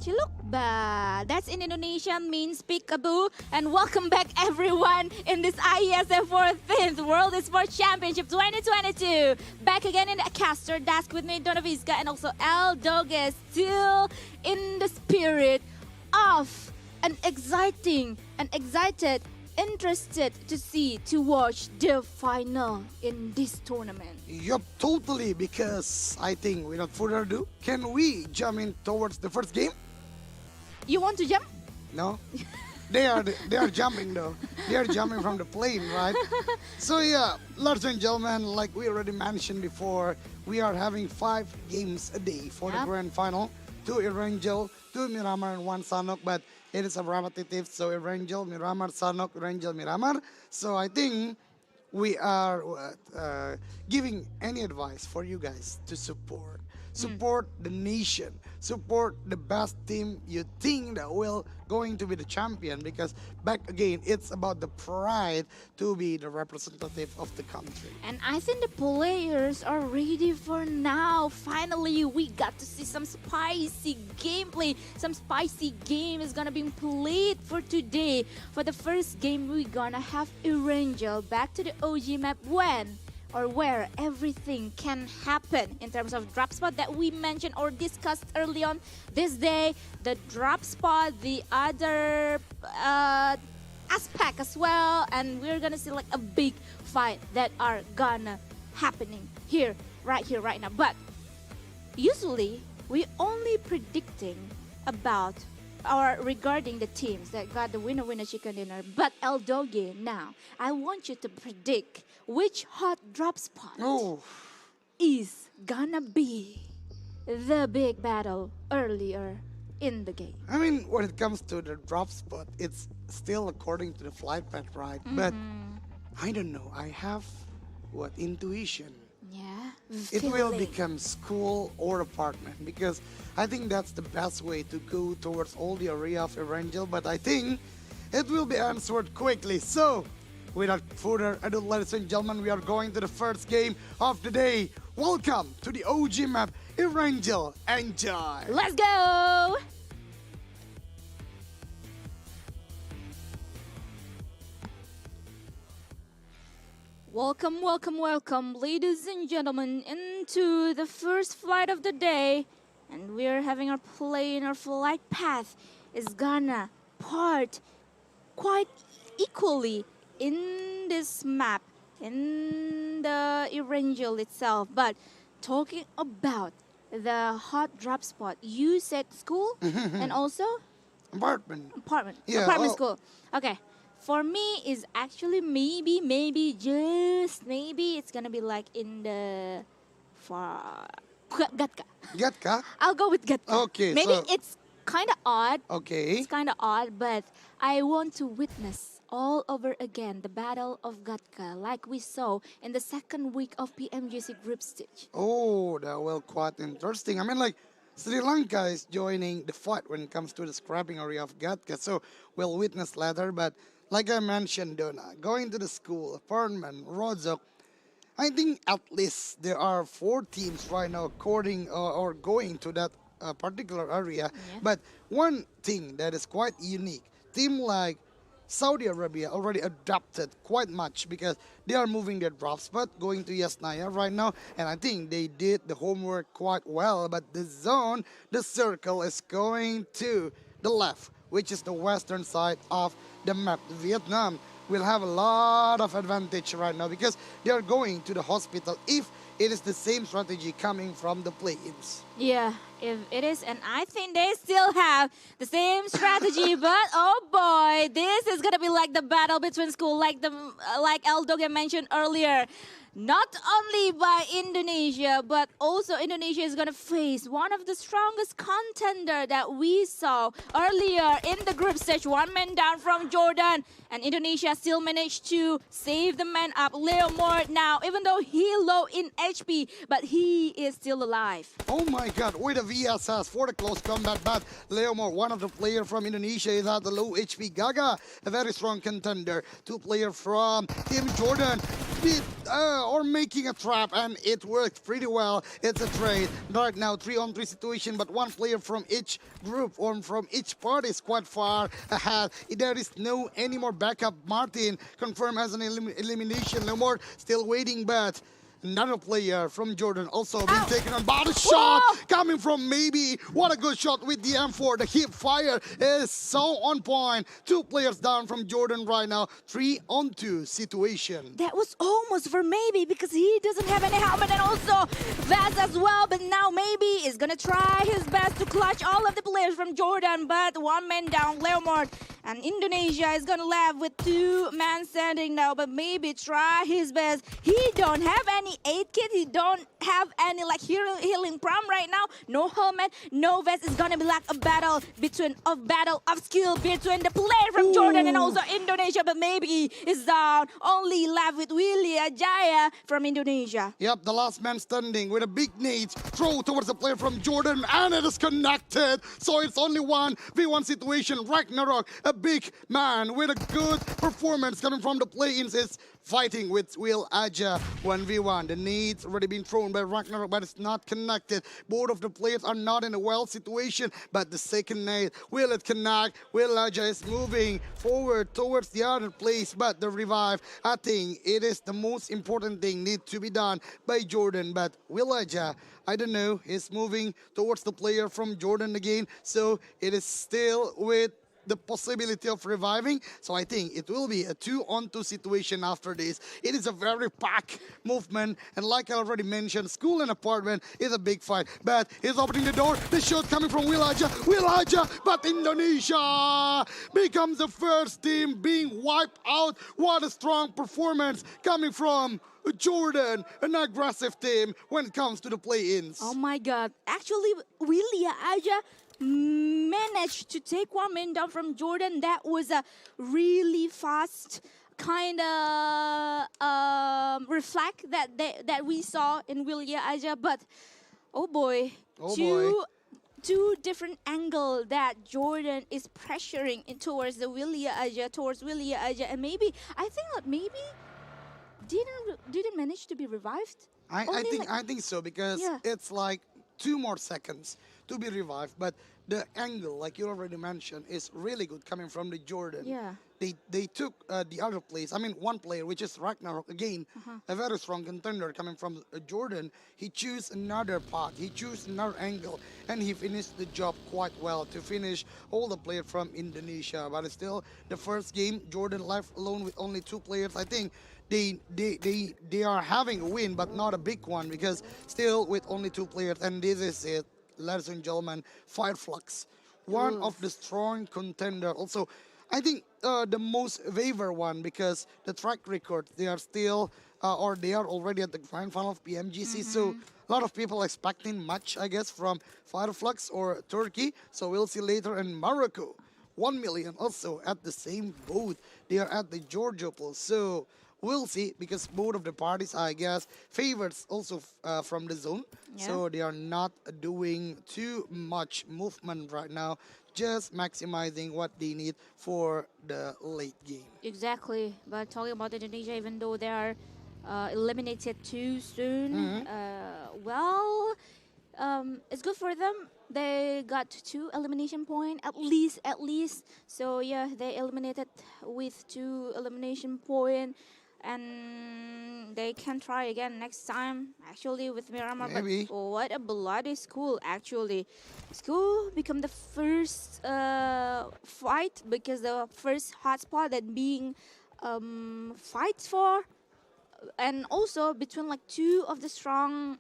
Chilukba. That's in Indonesian means peekaboo. And welcome back everyone in this IESF 14th World Esports Championship 2022. Back again in the caster desk with me, Donna Vizca, and also El Doge, still in the spirit of an excited, interested to watch the final in this tournament. Yup, totally, because I think without further ado, can we jump in towards the first game? You want to jump? No? They are jumping though. They are jumping from the plane, right? So yeah, ladies and gentlemen, like we already mentioned before, we are having 5 games a day for the grand final. 2 Erangel, 2 Miramar, and 1 Sanok, but it is a repetitive, so Erangel, Miramar, Sanok, Erangel, Miramar. So I think we are giving any advice for you guys to support the nation, support the best team you think that will going to be the champion, because back again it's about the pride to be the representative of the country. And I think the players are ready for now. Finally, we got to see some spicy gameplay. Some spicy game is gonna be played for today. For the first game, we're gonna have Erangel back to the OG map where everything can happen in terms of drop spot that we mentioned or discussed early on this day. The drop spot, the other aspect as well, and we're gonna see like a big fight that are gonna happening right now. But usually we only predicting about or regarding the teams that got the winner chicken dinner. But El Doge, now I want you to predict which hot drop spot is gonna be the big battle earlier in the game. I mean, when it comes to the drop spot, it's still according to the flight path, right? But I don't know. I have intuition. Yeah, It will become school or apartment, because I think that's the best way to go towards all the area of Erangel, but I think it will be answered quickly. So, without further ado, ladies and gentlemen, we are going to the first game of the day. Welcome to the OG map, Erangel. Enjoy! Let's go! Welcome, ladies and gentlemen, into the first flight of the day. And we're having our plane, our flight path is gonna part quite equally in this map, in the Erangel itself. But talking about the hot drop spot, you said school and also Apartment. Yeah, apartment school. Okay. For me, is actually maybe, just maybe, it's gonna be like in the Gatka. Gatka? I'll go with Gatka. Okay, Maybe so it's kind of odd. Okay. It's kind of odd, but I want to witness all over again the Battle of Gatka, like we saw in the second week of PMGC group stage. Oh, that will quite interesting. I mean, like, Sri Lanka is joining the fight when it comes to the scrapping area of Gatka, so we'll witness later. But like I mentioned, Donna, going to the school, apartment, Rozok, I think at least there are 4 teams right now according or going to that particular area. Yeah. But one thing that is quite unique, team like Saudi Arabia already adapted quite much, because they are moving their drop spot going to Yasnaya right now, and I think they did the homework quite well. But the zone, the circle is going to the left, which is the western side of the map. Vietnam will have a lot of advantage right now, because they are going to the hospital if it is the same strategy coming from the play-ins. Yeah, if it is, and I think they still have the same strategy, but oh boy, this is gonna be like the battle between school, like El Doge mentioned earlier. Not only by Indonesia, but also Indonesia is gonna face one of the strongest contender that we saw earlier in the group stage. 1 man down from Jordan, and Indonesia still managed to save the man up. Leo Moore now, even though he low in HP, but he is still alive. Oh my God, with a VSS for the close combat, but Leo Moore, one of the players from Indonesia, is at the low HP. Gaga, a very strong contender. 2 players from Team Jordan. bit or making a trap, and it worked pretty well. It's a trade. Right now, 3-on-3 situation, but one player from each group or from each party is quite far ahead. There is no any more backup. Martin confirmed as an elimination. No more, still waiting, but another player from Jordan also being taken on by the shot coming from maybe. What a good shot with the M4. The hip fire is so on point. Two players down from Jordan right now. 3-on-2 situation. That was almost for maybe because he doesn't have any helmet and also vest as well. But now maybe is gonna try his best to clutch all of the players from Jordan. But one man down, Leomord. And Indonesia is gonna left with two men standing now. But maybe try his best. He don't have any aid kit. He don't have any like healing prom right now. No helmet, no vest. It's gonna be like a battle of skill between the player from Jordan and also Indonesia. But maybe is down. Only left with Willy Ajaya from Indonesia. Yep, the last man standing with a big nade throw towards the player from Jordan, and it is connected. So it's only 1v1 situation. Ragnarok, a big man with a good performance coming from the play-ins, is fighting with Will Aja 1v1. The nade's already been thrown by Ragnarok, but it's not connected. Both of the players are not in a well situation, but the second nade, will it connect? Will Aja is moving forward towards the other place, but the revive, I think it is the most important thing need to be done by Jordan, but Will Aja, I don't know, is moving towards the player from Jordan again, so it is still with the possibility of reviving. So I think it will be a 2-on-2 situation after this. It is a very packed movement, and like I already mentioned, school and apartment is a big fight. But he's opening the door. The shot coming from Will Aja, but Indonesia becomes the first team being wiped out. What a strong performance coming from Jordan, an aggressive team when it comes to the play-ins. Oh my God! Actually, Willy Aja managed to take one man down from Jordan. That was a really fast kind of reflect that we saw in Willy Aja. But oh boy, two different angle that Jordan is pressuring in towards the Willy Aja, and maybe I think that maybe didn't manage to be revived. I think so, because it's like 2 more seconds to be revived, but the angle, like you already mentioned, is really good coming from the Jordan. Yeah. They took the other place. I mean, one player, which is Ragnarok, again, a very strong contender coming from Jordan. He chose another path, he chose another angle, and he finished the job quite well to finish all the players from Indonesia. But it's still the first game, Jordan left alone with only 2 players. I think they are having a win, but not a big one, because still with only 2 players, and this is it, ladies and gentlemen, Fireflux, one of the strong contender. Also, I think the most favor one, because the track record, they are still, or they are already at the grand final of PMGC, so a lot of people expecting much, I guess, from Fireflux or Turkey, so we'll see later. In Morocco, 1 million also at the same boat. They are at the Georgia pool, so we'll see, because both of the parties, I guess, favors also from the zone. Yeah. So they are not doing too much movement right now, just maximizing what they need for the late game. Exactly. But talking about Indonesia, even though they are eliminated too soon, well, it's good for them. They got 2 elimination points at least. So yeah, they eliminated with 2 elimination points. And they can try again next time, actually, with Miramar. Maybe. But what a bloody school, actually. School become the first fight, because the first hotspot that being fights for, and also between like 2 of the strong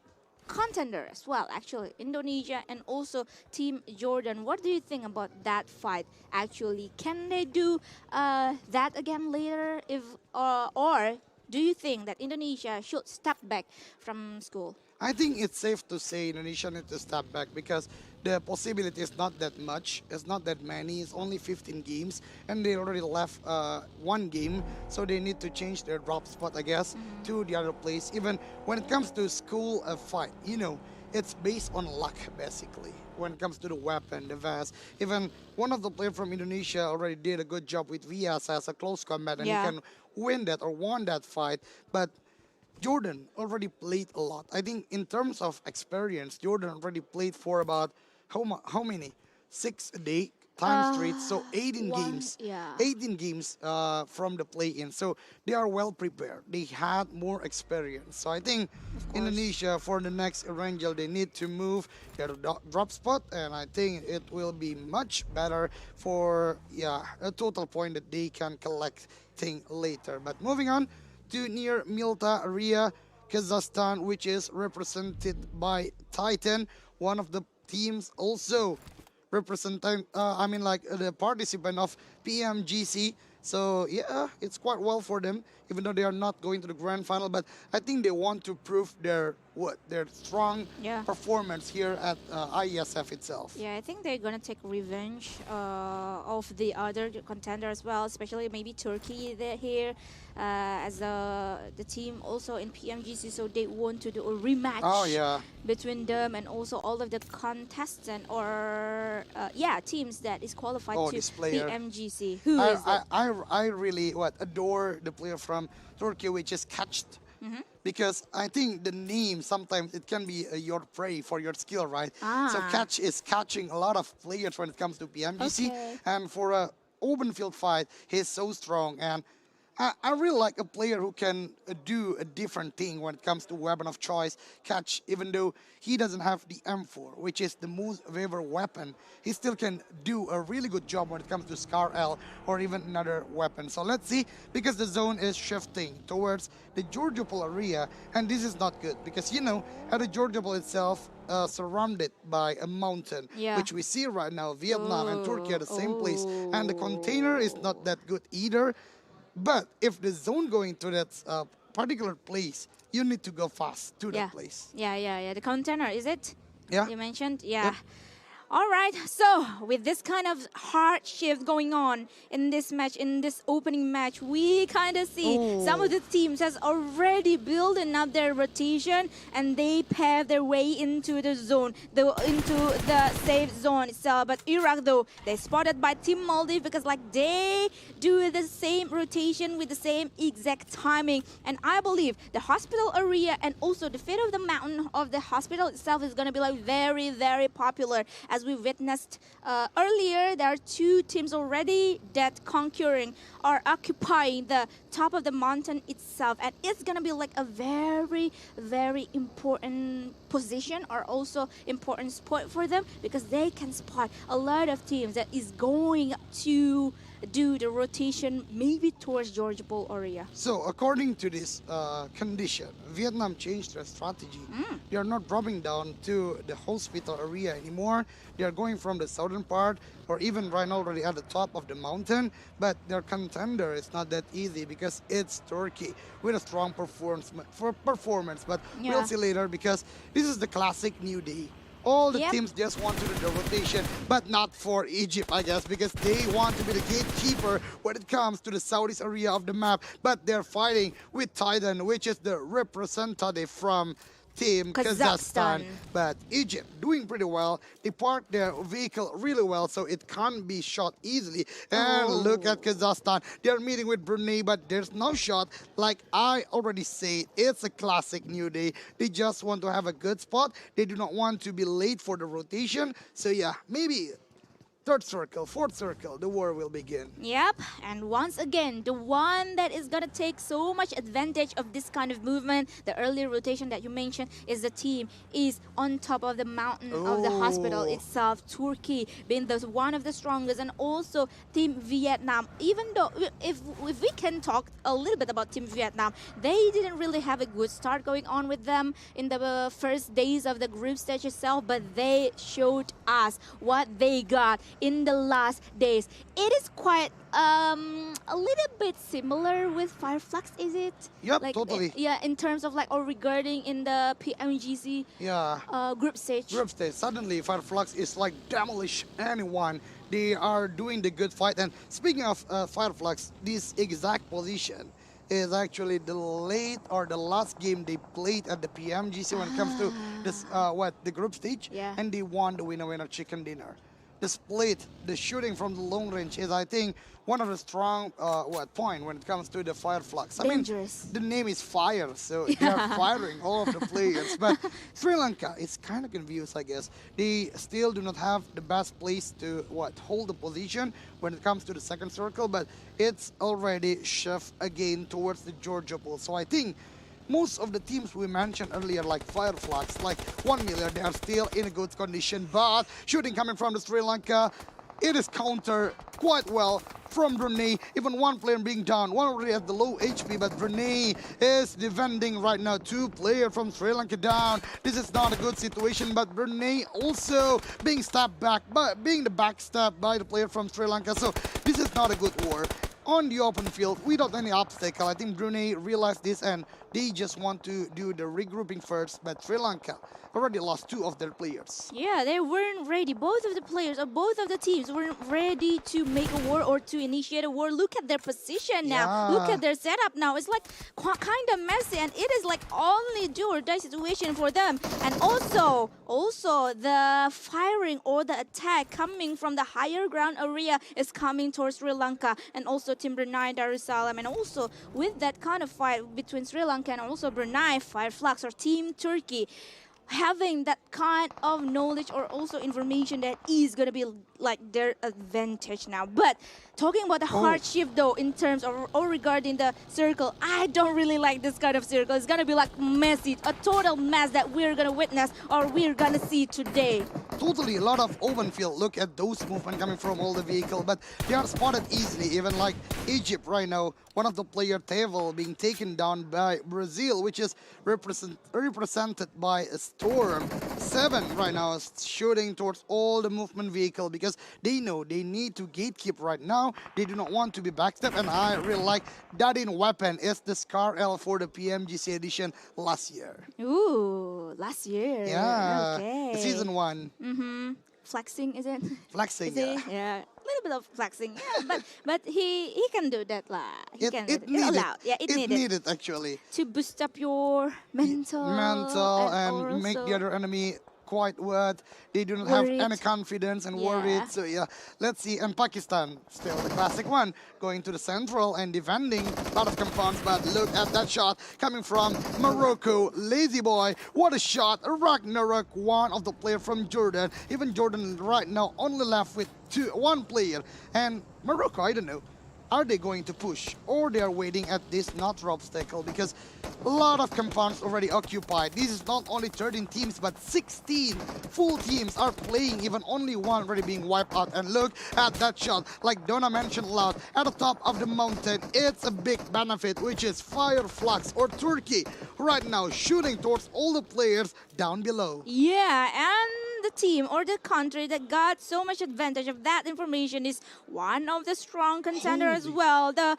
contender as well, actually, Indonesia and also Team Jordan. What do you think about that fight? Actually, can they do that again later, if or do you think that Indonesia should step back from school? I think it's safe to say Indonesia need to step back, because the possibility is not that much. It's not that many. It's only 15 games, and they already left 1 game, so they need to change their drop spot, I guess, to the other place. Even when it comes to school fight, you know, it's based on luck, basically. When it comes to the weapon, the vest, even one of the players from Indonesia already did a good job with Vias as a close combat, and he can win that or won that fight. But Jordan already played a lot. I think in terms of experience, Jordan already played for about how many? 6 a day times straight. So 18 One, games. yeah. 18 games from the play-in. So they are well prepared. They had more experience. So I think Of course. Indonesia for the next Evangel they need to move their drop spot, and I think it will be much better for a total point that they can collect thing later. But moving on to near Milta area, Kazakhstan, which is represented by Titan, one of the teams also representing, the participant of PMGC. So yeah, it's quite well for them, even though they are not going to the grand final. But I think they want to prove their strong Yeah. performance here at IESF itself. Yeah, I think they're gonna take revenge of the other contender as well, especially maybe Turkey there here as the team also in PMGC, so they want to do a rematch Oh yeah. between them and also all of the contestants or teams that is qualified Oh, to this player. PMGC. Who is it? I really adore the player from Turkey, which is Catched. Mm-hmm. Because I think the name sometimes it can be your prey for your skill, right? So Ah. Catch is catching a lot of players when it comes to PMGC, Okay. and for a open field fight, he's so strong. And I really like a player who can do a different thing when it comes to weapon of choice. Catch, even though he doesn't have the M4, which is the most favorite weapon, he still can do a really good job when it comes to Scar L or even another weapon. So let's see, because the zone is shifting towards the Georgiopol area, and this is not good because at the Georgiopol itself, surrounded by a mountain, Yeah. which we see right now, Vietnam and Turkey are the same place, and the container is Oh. not that good either. But if the zone going to that particular place, you need to go fast to Yeah. that place. Yeah. The container, is it? Yeah. You mentioned? Yeah. Yep. All right, so with this kind of hard shift going on in this match, in this opening match, we kind of see some of the teams has already building up their rotation and they pave their way into the zone, into the safe zone itself. But Iraq, though, they spotted by Team Maldives because they do the same rotation with the same exact timing. And I believe the hospital area and also the fate of the mountain of the hospital itself is going to be very, very popular. As we witnessed earlier, there are two teams already that conquering or occupying the top of the mountain itself, and it's gonna be a very, very important position or also important spot for them because they can spot a lot of teams that is going to do the rotation maybe towards Georgia Bowl area. So according to this condition, Vietnam changed their strategy. They are not dropping down to the hospital area anymore. They are going from the southern part or even right now already at the top of the mountain. But their contender is not that easy because it's Turkey with a strong performance. But Yeah. we'll see later because this is the classic new day. All the Yep. teams just want to do the rotation, but not for Egypt, I guess, because they want to be the gatekeeper when it comes to the southeast area of the map. But they're fighting with Titan, which is the representative from Team Kazakhstan. Kazakhstan. But Egypt doing pretty well. They parked their vehicle really well, so it can't be shot easily. And look at Kazakhstan. They're meeting with Brunei, but there's no shot. Like I already said, it's a classic new day. They just want to have a good spot. They do not want to be late for the rotation. So yeah, maybe third circle, fourth circle, the war will begin. Yep, and once again, the one that is gonna take so much advantage of this kind of movement, the early rotation that you mentioned, is the team is on top of the mountain of the hospital Oh. itself. Turkey being one of the strongest, and also Team Vietnam. Even though if we can talk a little bit about Team Vietnam, they didn't really have a good start going on with them in the first days of the group stage itself, but they showed us what they got in the last days. It is quite a little bit similar with Fireflux, is it? Yep, totally. Yeah, in terms of or regarding in the PMGC Yeah. group stage. Group stage, suddenly Fireflux is like demolish anyone. They are doing the good fight. And speaking of Fireflux, this exact position is actually the last game they played at the PMGC when it comes to this the group stage. Yeah. And they won the winner chicken dinner. the split, the shooting from the long range is, I think, one of the strong point when it comes to the fire flux. Dangerous. I mean, the name is fire, so they are firing all of the players. But Sri Lanka is kind of confused, I guess. They still do not have the best place to hold the position when it comes to the second circle, but it's already shift again towards the Georgia pool. So I think most of the teams we mentioned earlier, like Fireflux, like 1 million, they are still in a good condition. But shooting coming from the Sri Lanka, it is countered quite well from Brunei. Even one player being down, one already at the low HP, but Brunei is defending right now. 2 players from Sri Lanka down. This is not a good situation, but Brunei also being stabbed back, but being the backstab by the player from Sri Lanka. So this is not a good war. On the open field, without any obstacle, I think Brunei realized this and they just want to do the regrouping first, but Sri Lanka already lost 2 of their players. Yeah, they weren't ready. Both of the players or both of the teams weren't ready to make a war or to initiate a war. Look at their position now. Yeah. Look at their setup now. It's like kind of messy, and it is like only do or die situation for them. And also the firing or the attack coming from the higher ground area is coming towards Sri Lanka, and also Team Brunei, Darussalam, and also with that kind of fight between Sri Lanka and also Brunei, Fireflux or Team Turkey, having that kind of knowledge or also information that is going to be like their advantage now. But talking about the hardship though, in terms of or regarding the circle, I don't really like this kind of circle. It's going to be like messy, a total mess that we're going to witness or we're going to see today. Totally, a lot of open field. Look at those movement coming from all the vehicle, but they are spotted easily. Even like Egypt right now, one of the player Tevel being taken down by Brazil, which is represented by a Storm. 7 right now is shooting towards all the movement vehicle because they know they need to gatekeep right now. They do not want to be backstep, and I really like that in weapon is the Scar L for the PMGC edition last year. Ooh, last year. Yeah, Okay. season 1. Flexing, is it? Flexing, Is it? Yeah. A little bit of flexing, yeah, but he can do that lah. He can do It that. It's needed, allowed. Yeah, it needed actually. to boost up your mental And make the other enemy quite what they do not have worried. any confidence and Yeah. worried. So yeah, let's see. And Pakistan, still the classic one, going to the central and defending a lot of compounds. But look at that shot coming from Morocco. Lazy boy, what a shot. Ragnarok, one of the player from Jordan. Even Jordan right now only left with 1 player. And Morocco, I don't know, are they going to push or they are waiting at this not obstacle, because a lot of compounds already occupied. This is not only 13 teams but 16 full teams are playing, even only 1 already being wiped out. And look at that shot, like Donna mentioned loud, at the top of the mountain. It's a big benefit, which is Fireflux or Turkey right now shooting towards all the players down below. Yeah, and the team or the country that got so much advantage of that information is one of the strong contenders as well. The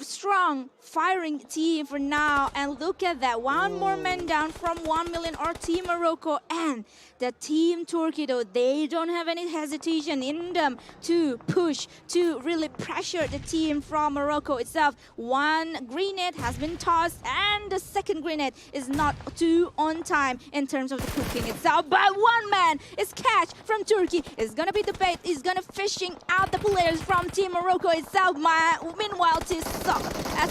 strong firing team for now, and look at that, 1 more man down from 1 million or Team Morocco. And the Team Turkey though, they don't have any hesitation in them to push, to really pressure the team from Morocco itself. 1 grenade has been tossed and the second grenade is not too on time in terms of the cooking itself, but 1 man is catch from Turkey. Is gonna be the bait, is gonna fishing out the players from Team Morocco itself. Meanwhile,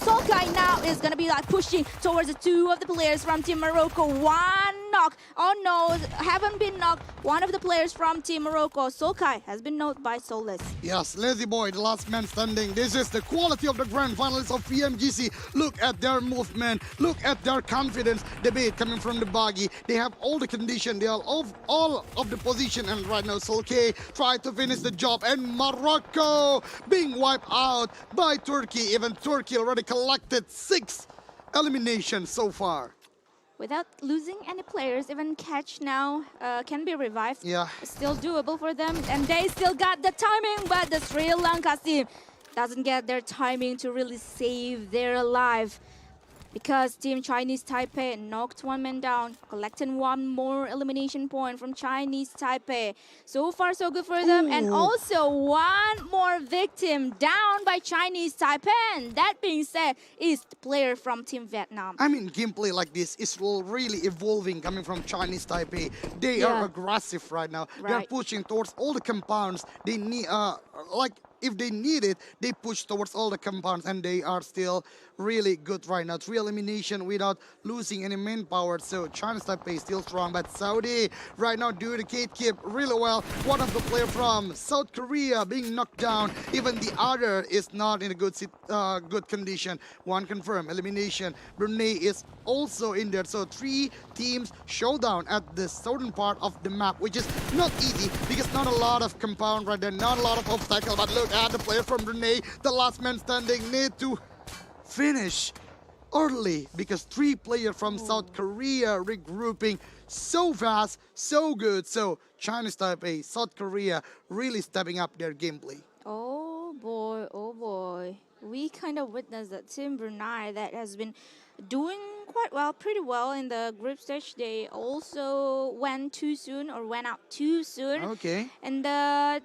Solkai now is gonna be like pushing towards the 2 of the players from Team Morocco. 1 knock. Oh no, haven't been knocked. 1 of the players from Team Morocco, Solkai, has been knocked by Soulless. Yes, Lazy Boy, the last man standing. This is the quality of the grand finalists of PMGC. Look at their movement. Look at their confidence. The bait coming from the buggy. They have all the condition. They are all of the position. And right now, Solkai tried to finish the job. And Morocco being wiped out by Turkey. Even Turkey already collected 6 eliminations so far. Without losing any players, even catch now can be revived. Yeah. It's still doable for them, and they still got the timing, but the Sri Lanka team doesn't get their timing to really save their life. because Team Chinese Taipei knocked one man down, collecting one more elimination point from Chinese Taipei. So far, so good for them. And also one more victim down by Chinese Taipei. And that being said, is the player from Team Vietnam. I mean, gameplay like this is really evolving coming from Chinese Taipei. They are aggressive right now. They are pushing towards all the compounds. They need, if they need it, they push towards all the compounds, and they are still really good right now. 3 elimination without losing any manpower. So Chinese Taipei is still strong, but Saudi right now do the gatekeep really well. One of the players from South Korea being knocked down. Even the other is not in a good condition. One confirmed elimination. Brunei is also in there. So 3 teams showdown at the southern part of the map, which is not easy because not a lot of compound right there, not a lot of obstacle. But look at the player from Brunei, the last man standing, need to finish early because 3 players from South Korea regrouping so fast, so good. So Chinese Taipei, South Korea really stepping up their gameplay. Oh boy. We kind of witnessed that Team Brunei that has been doing quite well, pretty well in the group stage. They also went out too soon. Okay. And the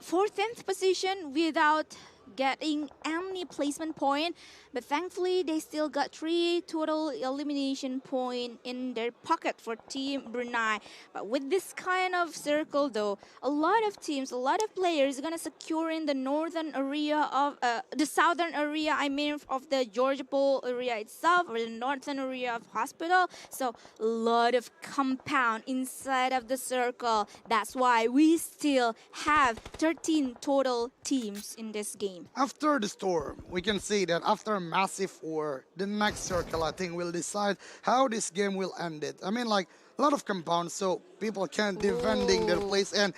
14th position without getting any placement point, but thankfully they still got 3 total elimination point in their pocket for Team Brunei. But with this kind of circle though, a lot of teams, a lot of players are gonna secure in the northern area of the southern area, I mean, of the Georgia Pole area itself, or the northern area of hospital. So a lot of compound inside of the circle. That's why we still have 13 total teams in this game. After the storm, we can see that after a massive war, the next circle, I think, will decide how this game will end it. I mean, like, a lot of compounds, so people can defending their place. And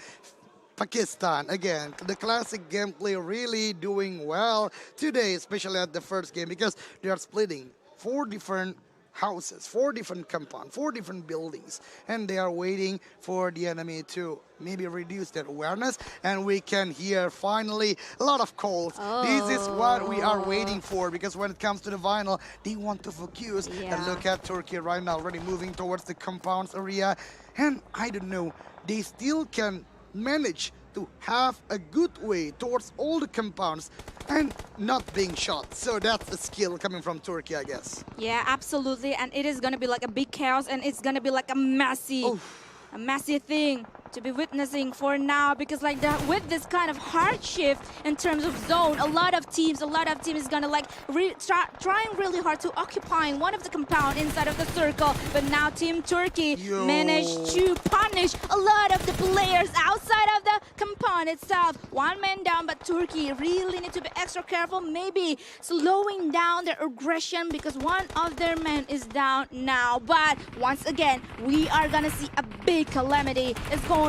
Pakistan, again, the classic gameplay really doing well today, especially at the first game, because they are splitting 4 different houses, 4 different compounds, 4 different buildings, and they are waiting for the enemy to maybe reduce their awareness, and we can hear finally a lot of calls. This is what we are waiting for, because when it comes to the final, they want to focus. And look at Turkey right now, already moving towards the compounds area, and I don't know, they still can manage to have a good way towards all the compounds and not being shot. So that's a skill coming from Turkey, I guess. Yeah, absolutely. And it is going to be like a big chaos, and it's going to be like a messy thing to be witnessing for now, because like that, with this kind of hard shift in terms of zone, a lot of teams is gonna like trying really hard to occupying one of the compound inside of the circle. But now Team Turkey managed to punish a lot of the players outside of the compound itself. One man down, but Turkey really need to be extra careful, maybe slowing down their aggression, because one of their men is down now. But once again, we are gonna see a big calamity is going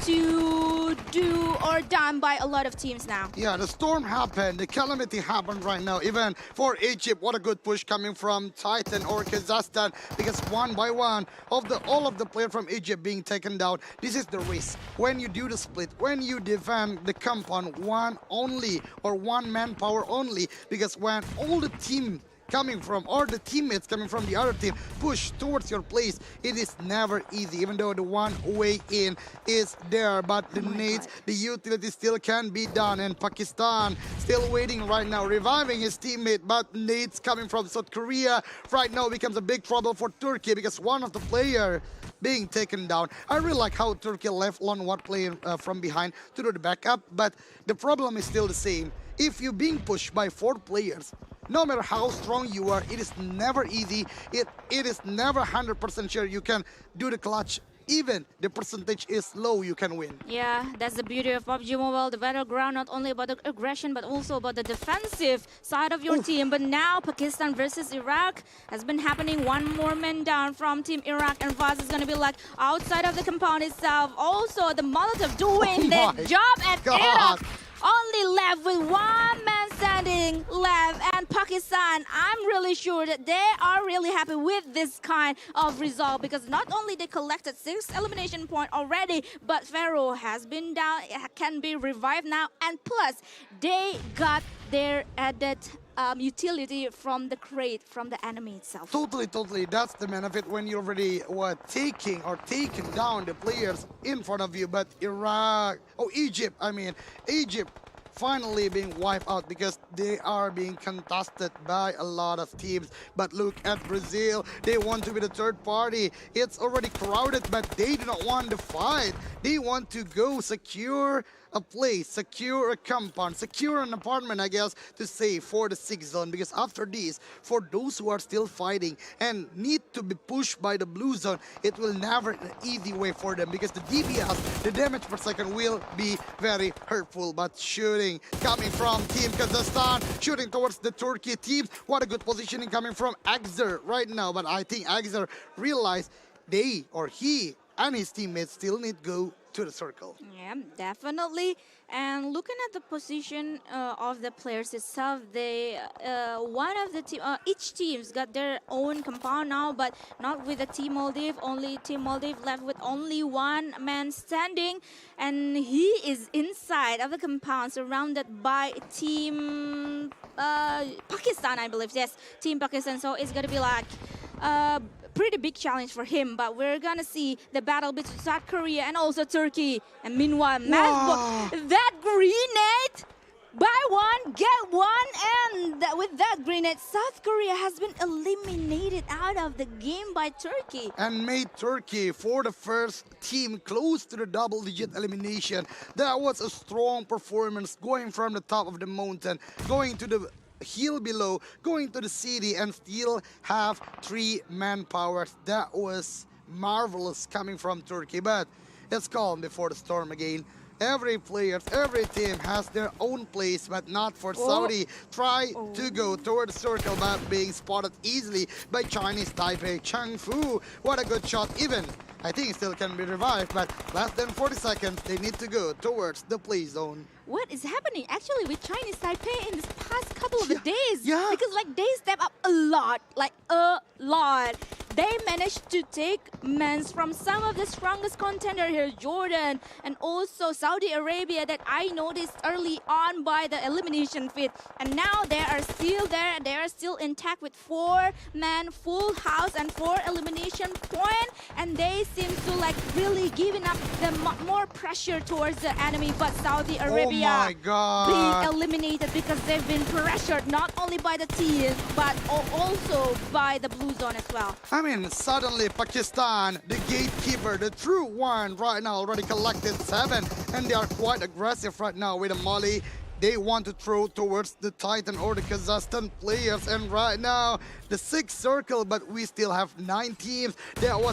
to do or done by a lot of teams now. Yeah, the storm happened, the calamity happened right now. Even for Egypt, what a good push coming from Titan or Kazakhstan, because one by one all of the players from Egypt being taken down. This is the risk when you do the split, when you defend the compound one only or one manpower only, because when all the team coming from, or the teammates coming from the other team, push towards your place, it is never easy, even though the one way in is there. But the nades, the utility still can be done, and Pakistan still waiting right now, reviving his teammate, but nades coming from South Korea right now becomes a big trouble for Turkey, because one of the player being taken down. I really like how Turkey left on one player from behind to do the backup, but the problem is still the same. If you're being pushed by 4 players, no matter how strong you are, it is never easy. It is never 100% sure you can do the clutch. Even the percentage is low, you can win. Yeah, that's the beauty of PUBG Mobile, the battleground, not only about the aggression, but also about the defensive side of your team. But now Pakistan versus Iraq has been happening. One more man down from Team Iraq, and Vaz is going to be like outside of the compound itself. Also, the Molotov doing their job at Iraq. Only left with one man standing left, and Pakistan, I'm really sure that they are really happy with this kind of result, because not only they collected 6 elimination points already, but Pharaoh has been down, can be revived now, and plus they got their added utility from the crate, from the enemy itself. Totally, totally. That's the benefit when you're already taking or taking down the players in front of you. But Egypt finally being wiped out because they are being contested by a lot of teams. But look at Brazil. They want to be the third party. It's already crowded, but they do not want to fight. They want to go secure a place, secure a compound, secure an apartment, I guess, to say for the 6th zone. Because after this, for those who are still fighting and need to be pushed by the blue zone, it will never an easy way for them because the DPS, the damage per second, will be very hurtful. But shooting coming from Team Kazakhstan, shooting towards the Turkey team. What a good positioning coming from Axer right now. But I think Axer realized he and his teammates still need to go to the circle. Yeah, definitely. And looking at the position of the players itself, each team's got their own compound now, but not with the Team Maldives. Only Team Maldives left with only one man standing, and he is inside of the compound, surrounded by Team Pakistan, I believe. Yes, Team Pakistan. So it's gonna be like pretty big challenge for him, but we're gonna see the battle between South Korea and also Turkey. And meanwhile, that grenade, buy one, get one, and with that grenade, South Korea has been eliminated out of the game by Turkey. And made Turkey for the first team close to the double-digit elimination. That was a strong performance going from the top of the mountain, going to the hill below, going to the city, and still have 3 manpower. That was marvelous coming from Turkey, but it's calm before the storm again. Every player, every team has their own place, but not for Saudi. Try to go toward the circle, but being spotted easily by Chinese Taipei. Chang Fu, what a good shot. Even, I think still can be revived, but less than 40 seconds, they need to go towards the play zone. What is happening actually with Chinese Taipei in this past couple of days? Yeah. Because like they step up a lot, like a lot. They managed to take mans from some of the strongest contender here, Jordan, and also Saudi Arabia, that I noticed early on by the elimination feed. And now they are still there. They are still intact with 4-man full house and 4 elimination point. And they seem to like really giving up the more pressure towards the enemy. But Saudi Arabia being eliminated because they've been pressured not only by the team but also by the blue zone as well. I mean, suddenly Pakistan, the gatekeeper, the true one right now, already collected 7, and they are quite aggressive right now with the Mali. They want to throw towards the Titan or the Kazakhstan players, and right now the 6th circle, but we still have 9 teams. There were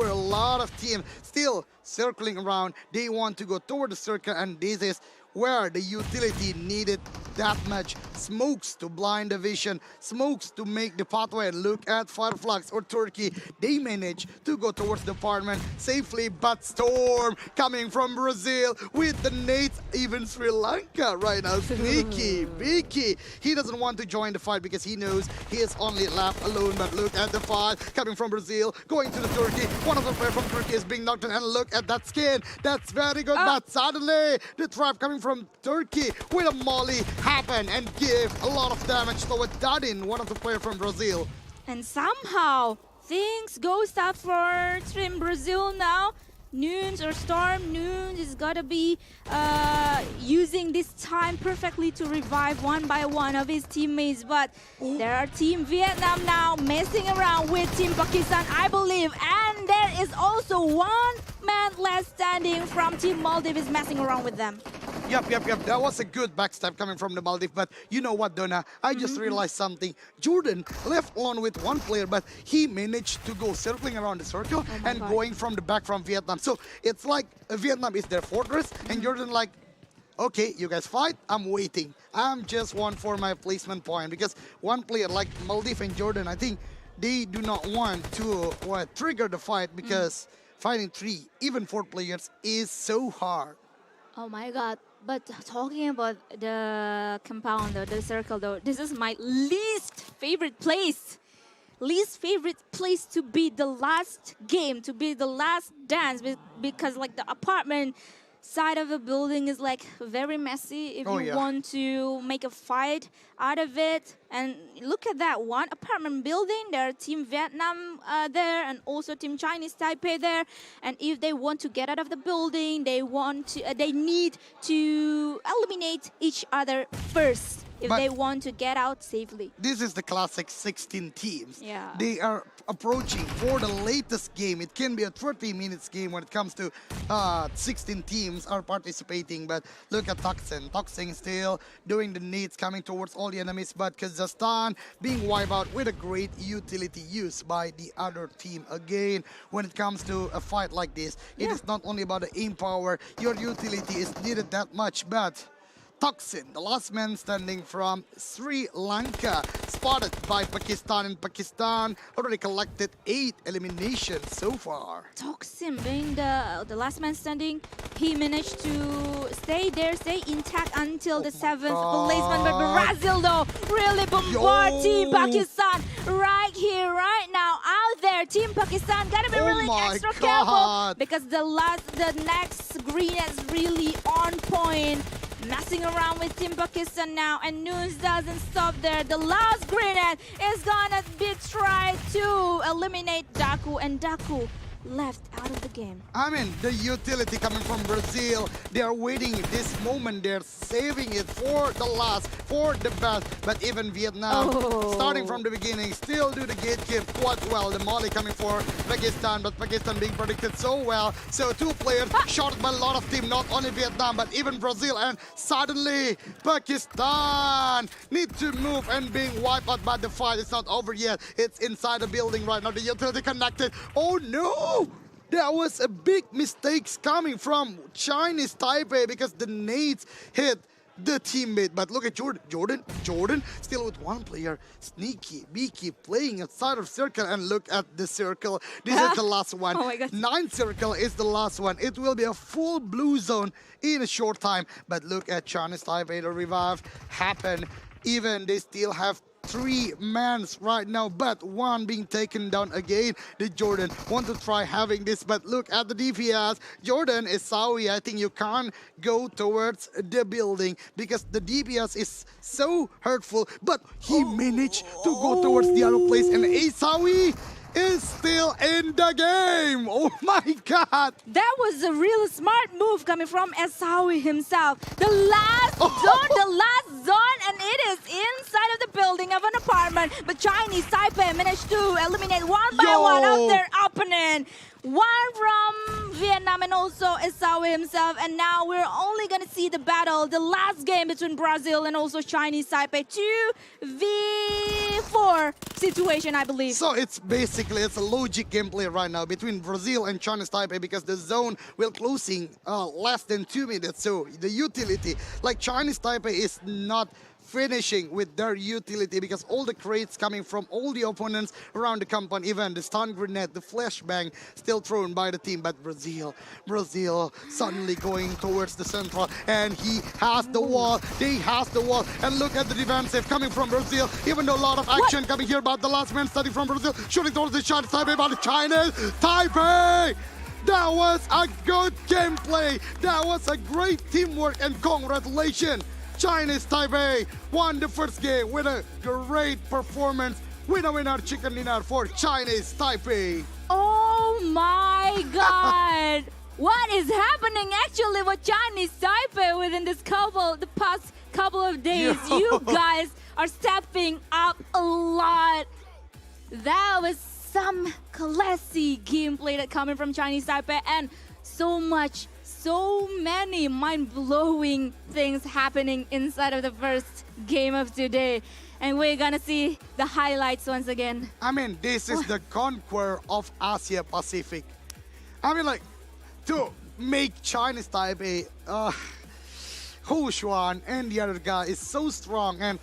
a lot of teams still circling around. They want to go toward the circle, and this is where the utility needed that much smokes to blind the vision, smokes to make the pathway. Look at Fireflux or Turkey. They managed to go towards the apartment safely, but Storm coming from Brazil with the nades, even Sri Lanka right now. Sneaky, Vicky. He doesn't want to join the fight because he knows he is only left alone, but look at the fight coming from Brazil, going to the Turkey. One of the players from Turkey is being knocked down, and look at that skin. That's very good, but suddenly the trap coming from Turkey with a molly happen and give a lot of damage to Dadin, one of the players from Brazil. And somehow things go south for Team Brazil now. Nunes or Storm, Nunes is gotta be using this time perfectly to revive one by one of his teammates. But there are Team Vietnam now messing around with Team Pakistan, I believe. And there is also 1 man left standing from Team Maldives messing around with them. Yep. That was a good backstab coming from the Maldives. But you know what, Donna? I just realized something. Jordan left alone with 1 player, but he managed to go circling around the circle and going from the back from Vietnam. So it's like Vietnam is their fortress, and Jordan like, okay, you guys fight, I'm waiting. I'm just one for my placement point, because 1 player like Maldives and Jordan, I think they do not want to trigger the fight, because fighting 3, even 4 players is so hard. Oh my god. But talking about the compound, though, the circle, though, this is my least favorite place. Least favorite place to be the last game, to be the last dance, because like the apartment, side of the building is like very messy if Oh, you yeah. want to make a fight out of it. And look at that one apartment building. There are Team Vietnam there and also Team Chinese Taipei there. And if they want to get out of the building, they need to eliminate each other first if But- they want to get out safely. This is the classic 16 teams. Yeah. They are approaching for the latest game. It can be a 30 minutes game when it comes to 16 teams are participating. But look at Toxin. Toxin still doing the nades coming towards all the enemies. But Kazakhstan being wiped out with a great utility use by the other team. Again, when it comes to a fight like this, it is not only about the aim power. Your utility is needed that much. But Toxin, the last man standing from Sri Lanka, spotted by Pakistan, and Pakistan already collected 8 eliminations so far. Toxin being the last man standing, he managed to stay intact until the 7th placement. But Brazil though really bombard Team Pakistan right here, right now, out there. Team Pakistan gotta be really my extra God. careful because the next green is really on point. Messing around with Team Pakistan now, and Noons doesn't stop there. The last grenade is gonna be tried to eliminate Daku, and Daku left out of the game. I mean, the utility coming from Brazil, they are waiting this moment, they're saving it for the last, for the best. But even Vietnam, starting from the beginning, still do the gatekeep quite well. The molly coming for Pakistan, but Pakistan being predicted so well. So 2 players shot by a lot of team, not only Vietnam, but even Brazil. And suddenly, Pakistan need to move and being wiped out, but the fight is not over yet. It's inside the building right now. The utility connected. Oh no! There was a big mistake coming from Chinese Taipei because the nades hit the teammate. But look at Jordan still with 1 player. Sneaky, beaky, playing outside of circle, and look at the circle. This is the last one. Oh my God. 9 circle is the last one. It will be a full blue zone in a short time. But look at Chinese Taipei, the revive happened. Even they still have 3 mans right now, but 1 being taken down again. The Jordan want to try having this, but look at the DPS. Jordan is sorry. I think you can't go towards the building because the DPS is so hurtful, but he managed to go towards the other place, and Asawi is still in the game. Oh my God. That was a real smart move coming from Esawi himself. The last zone, and it is inside of the building of an apartment. But Chinese Taipei managed to eliminate one by one of their opponent. 1 from Vietnam and also Esawi himself. And now we're only going to see the battle, the last game between Brazil and also Chinese Taipei. 2v4 situation, I believe. So it's a logic gameplay right now between Brazil and Chinese Taipei because the zone will closing less than 2 minutes. So the utility, like Chinese Taipei is not finishing with their utility because all the crates coming from all the opponents around the compound, even the stun grenade, the flashbang still thrown by the team. But Brazil suddenly going towards the central, and he has the wall. He has the wall, and look at the defensive coming from Brazil. Even though a lot of action coming here, but the last man starting from Brazil, shooting towards the Chinese Taipei, but the Chinese Taipei. That was a good gameplay. That was a great teamwork, and congratulations. Chinese Taipei won the first game with a great performance. Winner chicken dinner for Chinese Taipei. Oh my God! What is happening actually with Chinese Taipei within the past couple of days? You guys are stepping up a lot. That was some classy gameplay that coming from Chinese Taipei, and so many mind-blowing things happening inside of the first game of today. And we're gonna see the highlights once again. I mean, this is the conqueror of Asia Pacific. I mean, like, to make Chinese Taipei, Hu Xuan and the other guy is so strong. And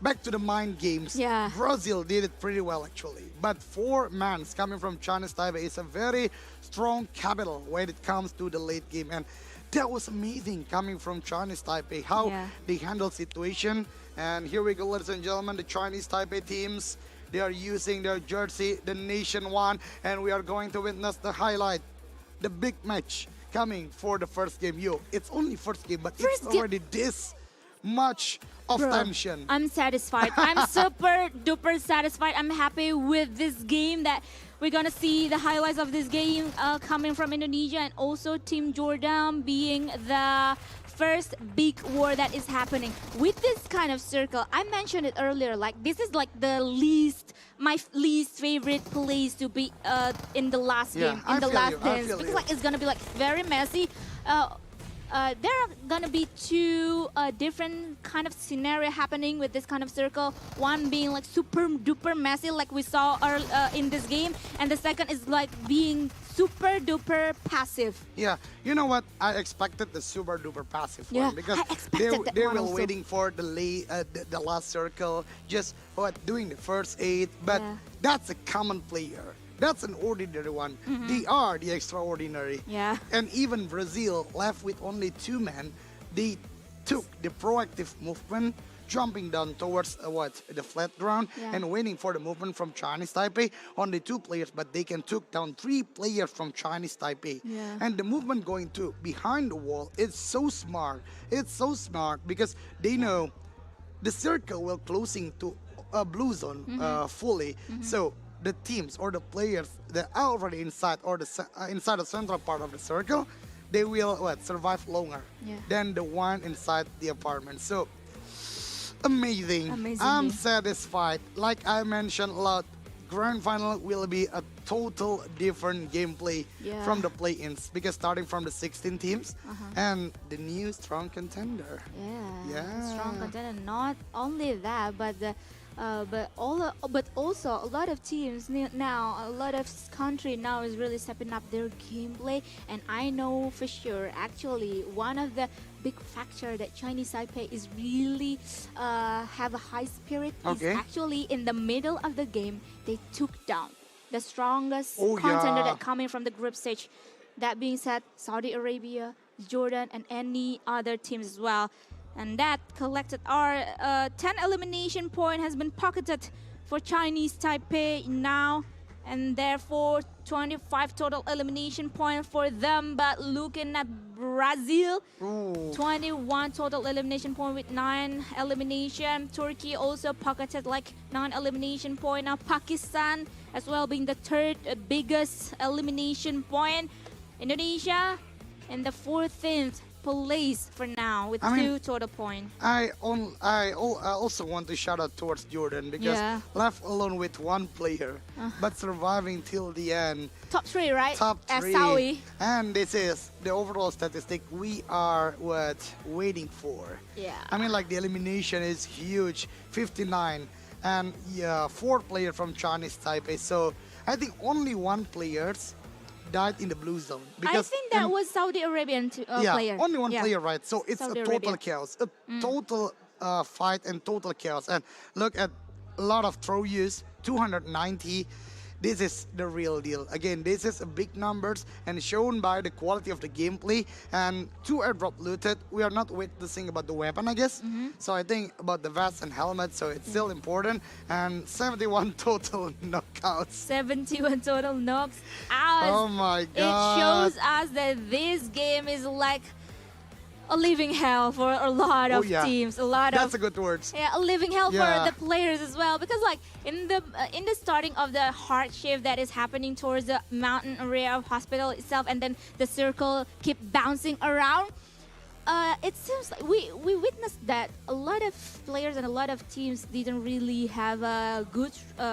back to the mind games. Yeah. Brazil did it pretty well, actually. But 4 mans coming from Chinese Taipei is a very strong capital when it comes to the late game. And that was amazing coming from Chinese Taipei, how they handle situation. And here we go, ladies and gentlemen, the Chinese Taipei teams, they are using their jersey, the Nation 1, and we are going to witness the highlight, the big match coming for the first game. Yo, it's only first game, but First it's game. already this much of Bro, tension. I'm satisfied. I'm super duper satisfied. I'm happy with this game that we're gonna see the highlights of this game coming from Indonesia and also Team Jordan being the first big war that is happening with this kind of circle. I mentioned it earlier, like this is like my least favorite place to be in the last Yeah, game, I in the feel last you, I dance, feel because you. like it's gonna be like very messy. There are gonna be two different kind of scenario happening with this kind of circle. One being like super duper messy, like we saw in this game, and the second is like being super duper passive. Yeah, you know what? I expected the super duper passive Yeah, one because I expected that they one were also. waiting for the the last circle, just doing the first 8. But Yeah. that's a common player. That's an ordinary one. They are the extraordinary. Yeah. And even Brazil, left with only 2 men, they took the proactive movement, jumping down towards the flat ground Yeah. and waiting for the movement from Chinese Taipei. Only 2 players, but they can took down 3 players from Chinese Taipei. Yeah. And the movement going to behind the wall, it's so smart. It's so smart because they know the circle will closing to a blue zone fully. So the teams or the players that are already inside or inside the central part of the circle, they will survive longer Yeah. than the one inside the apartment. So amazing. Amazing I'm game. satisfied. Like I mentioned a lot, grand final will be a total different gameplay Yeah. from the play-ins because starting from the 16 teams and the new strong contender. Yeah, strong Yeah. contender. Not only that, but but also a lot of teams now, a lot of country now is really stepping up their gameplay, and I know for sure. Actually, one of the big factor that Chinese Taipei is really have a high spirit Okay. is actually in the middle of the game they took down the strongest Oh, contender yeah. that coming from the group stage. That being said, Saudi Arabia, Jordan, and any other teams as well. And that collected our 10 elimination point has been pocketed for Chinese Taipei now. And therefore, 25 total elimination point for them. But looking at Brazil, Ooh. 21 total elimination point with 9 elimination. Turkey also pocketed like 9 elimination point. Now Pakistan as well being the third biggest elimination point. Indonesia in the 14th place for now with I mean, 2 total points. I also want to shout out towards Jordan because Yeah. left alone with 1 player, but surviving till the end. Top 3, right? Top 3. Sawi. And this is the overall statistic we are waiting for. Yeah. I mean, like the elimination is huge, 59, and 4 players from Chinese Taipei. So I think only 1 players died in the blue zone. I think that was Saudi Arabian player. Only 1 Yeah. player, right? So it's Saudi a total Arabia. chaos, a total fight and total chaos. And look at a lot of throw use, 290. This is the real deal. Again, this is a big numbers and shown by the quality of the gameplay. And 2 airdrop looted. We are not witnessing about the weapon, I guess. So I think about the vest and helmet. So it's still important. And 71 total knockouts. 71 total knocks out. Oh my It god! shows us that this game is like a living hell for a lot of teams. A lot That's of a good words. a living hell Yeah. for the players as well, because like in the starting of the hardship that is happening towards the mountain area of hospital itself, and then the circle keep bouncing around. It seems like we witnessed that a lot of players and a lot of teams didn't really have a good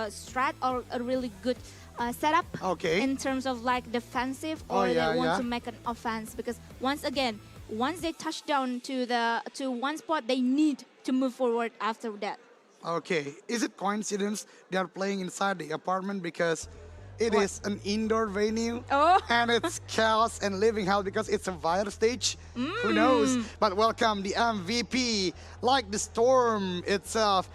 strat or a really good setup Okay. in terms of like defensive, Oh, or yeah, they want yeah. to make an offense, because once they touch down to one spot, they need to move forward after that. Okay, is it coincidence they are playing inside the apartment because it is an indoor venue Oh. and it's chaos and living hell because it's a virus stage? Who knows? But welcome the MVP, like the storm itself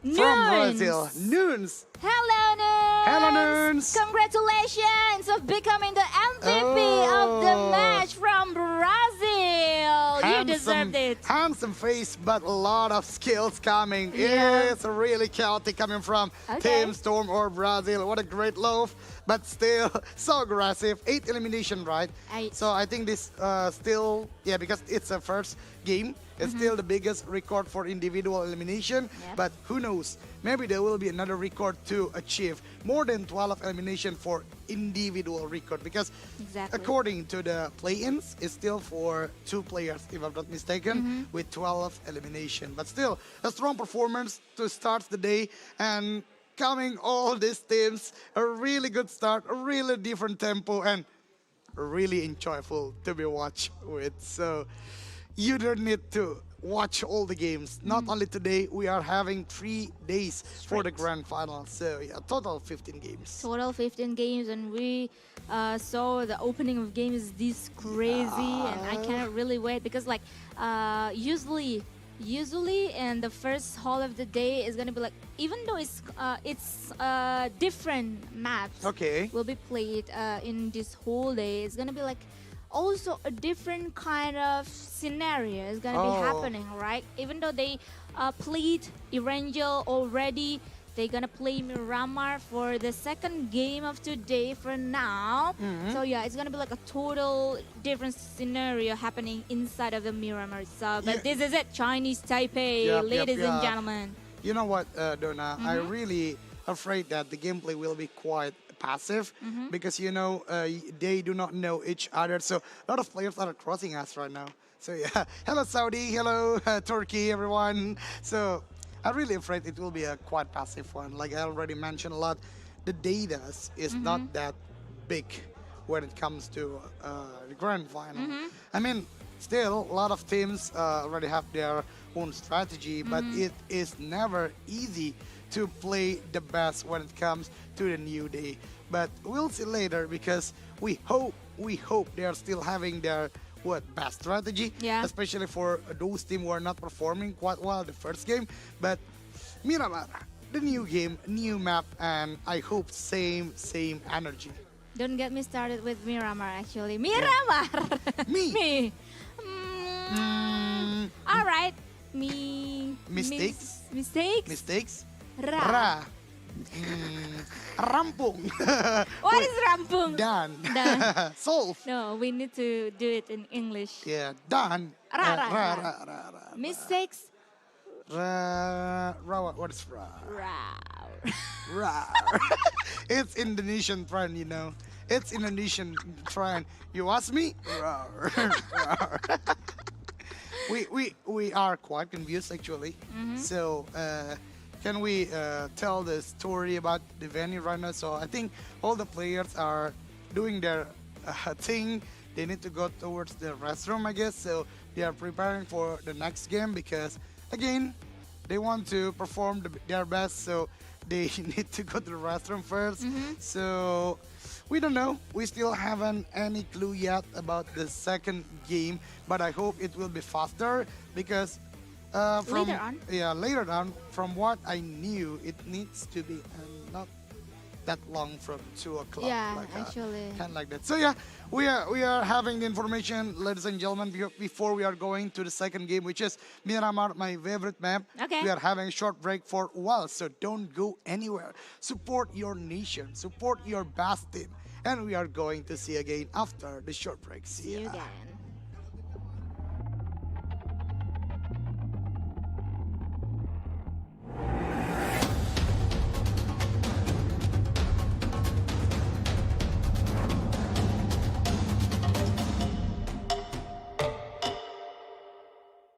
from Brazil. Noons. Hello, Nunes! Hello, Nunes! Congratulations of becoming the MVP of the Oh. match from Brazil! You Handsome- deserved it. handsome face, but a lot of skills coming. Yeah. It's really chaotic coming from Okay. Team Storm or Brazil. What a great loaf, but still so aggressive. 8 elimination, right? 8. So I think this still, yeah, because it's a first game. It's still the biggest record for individual elimination, Yep. but who knows? Maybe there will be another record to achieve more than 12 elimination for individual record because Exactly. according to the play-ins, it's still for 2 players, if I'm not mistaken, with 12 elimination. But still, a strong performance to start the day and coming all these teams, a really good start, a really different tempo, and really enjoyable to be watched with. So you don't need to watch all the games. Not only today, we are having 3 days for the Straight. grand final. So yeah, total 15 games. Total 15 games, and we saw the opening of games this crazy, and I cannot really wait because like usually in the first half of the day is gonna be like, even though it's different maps Okay. will be played in this whole day, it's gonna be like also a different kind of scenario is gonna be Oh. happening, right? Even though they played Erangel already, they're gonna play Miramar for the second game of today for now. So yeah, it's gonna be like a total different scenario happening inside of the Miramar itself. But Yeah. this is it, Chinese Taipei, Yep, ladies and yeah. gentlemen. You know what, Donna? I'm really afraid that the gameplay will be quite passive because they do not know each other. So a lot of players are crossing us right now. So yeah, hello Saudi, hello Turkey, everyone. So I'm really afraid it will be a quite passive one. Like I already mentioned a lot, the data is not that big when it comes to the grand final. I mean, still a lot of teams already have their own strategy, but it is never easy to play the best when it comes to the new day. But we'll see later because we hope they are still having their best strategy, Yeah. especially for those teams who are not performing quite well the first game. But Miramar, the new game, new map, and I hope same energy. Don't get me started with Miramar actually. Miramar! Me. Me. Mm, All right. Me. Mistakes? Mistakes? mistakes. Ra. Ra. Rampung. What is rampung? Done. Done. Solve. No, we need to do it in English. Yeah, done. Ra, ra, ra, ra. ra, ra, ra. Mistakes? What is ra? Ra. Ra. It's Indonesian trend, you know. It's Indonesian trend. You ask me? Ra. Ra. We are quite confused actually. So can we tell the story about the venue right now? So I think all the players are doing their thing. They need to go towards the restroom, I guess. So they are preparing for the next game because again they want to perform their best. So they need to go to the restroom first. So we don't know. We still haven't any clue yet about the second game, but I hope it will be faster because from Later on? Yeah, later on. From what I knew, it needs to be not that long from 2 o'clock. Yeah, like, actually. kind of like that. So yeah, we are having the information, ladies and gentlemen, before we are going to the second game, which is Miramar, my favorite map. Okay. We are having a short break for a while, so don't go anywhere. Support your nation, support your best team, and we are going to see again after the short break. See you ya. again.